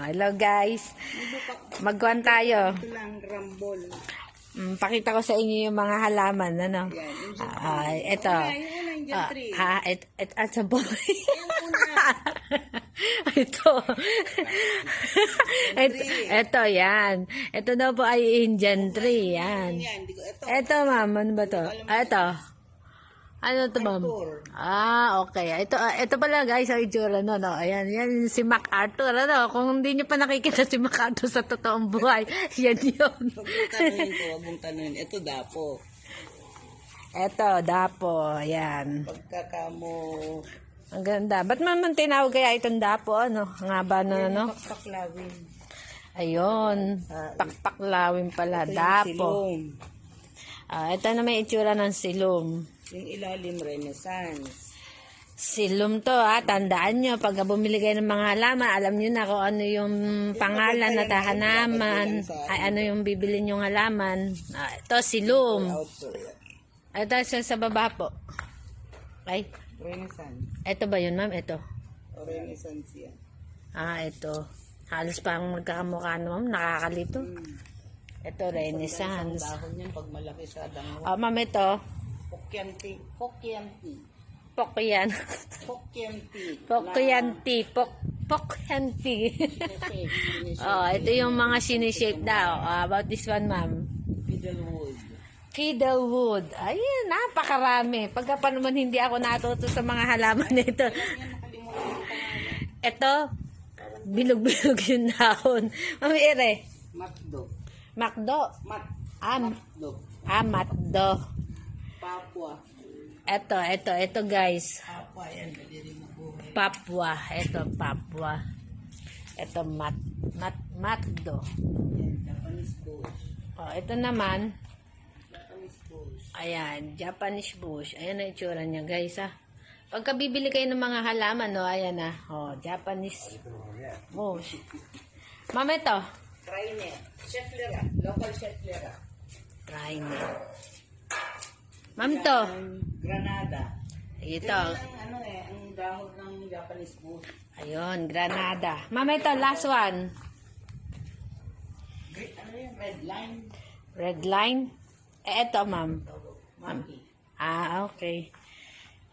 Hello guys. Magkuhan tayo. Ito lang, rambol. Pakita ko sa inyo yung mga halaman. Ano? Ito. At sa boy. Ito. Ito, yan. Ito daw po ay Indian tree. Yan. Ito, ma'am. Ano ba to? Ito. Ano to, ma'am? Okay. Ito pala, guys, ang itsura, no? Ayan, yan si MacArthur, ano? Kung hindi nyo pa nakikita si MacArthur sa totoong buhay, yan yun. Huwag mong tanongin. Ito, dapo. Ito, dapo. Ayan. Pagkakamo. Ang ganda. Ba't man tinawag kaya itong dapo, ano? Ang haba na, ano? Pakpaklawin. Ayun. Pakpaklawin pala. Dapo. Ito na may itsura ng silum. Yung ilalim, Renaissance. Silum to, tandaan nyo, pag bumili kayo ng mga halaman, alam nyo na kung ano yung pangalan na halaman, ay ano yung bibili nyong halaman. Ito, silum. Ito, sa baba po. Ay, Renaissance. ito ba yun, ma'am? Ito. Renaissance yan. Ito. Halos parang magkakamukha na, ma'am. Nakakalito. Ito, Renaissance. Ang dahon yan, pag malaki siya, dango. Ma'am, ito. Pokyanti. Pokyanti. Pokyan. Pokyanti. Pokyanti. Pokyanti. Ito yung mga sinishape daw. About this one, ma'am. Fiddlewood. Fiddlewood. Ayun, napakarami. Pagka pa naman hindi ako natuto sa mga halaman nito. Ito, bilog-bilog yung dahon. Mami Ere. Matdo. Makdo. Matdo. Matdo. Papua. Ito guys. Papua yan. Pwede rin mabuhay. Papua. Ito, Papua. Ito, Matdo. Japanese bush. Ito naman. Japanese bush. Ayan, Japanese bush. Ayan ang itsura niya, guys, Pagka bibili kayo ng mga halaman, ayan Japanese bush. Ma'am, ito. Trinet. Cheflera. Local cheflera. Trinet. Ma'am, to. Granada. Ito. Ang ang dahon ng Japanese bush. Ayun, Granada. Ma'am, ito, last one. Ano yan? Red line. Red line. Ito, ma'am. Monkey. Okay.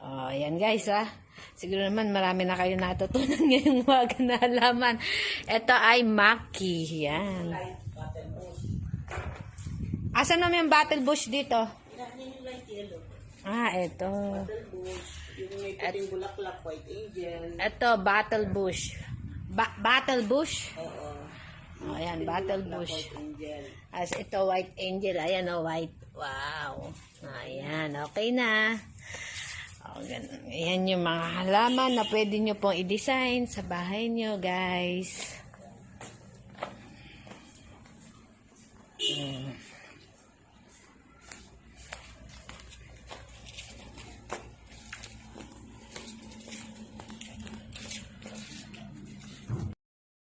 Ayan, guys, Siguro naman marami na kayo natutunan ngayong umaga na halaman. Ito ay maki. Yan. Asan naman yung battle bush dito? Ito. Battle bush. Yung may puting bulaklak, white angel. Ito, battle bush. Battle bush? Oo. Ayan, battle bush. White angel. As ito, white angel. Ayan, white. Wow. Ayan, okay na. Ayan yung mga halaman na pwede nyo pong i-design sa bahay nyo, guys.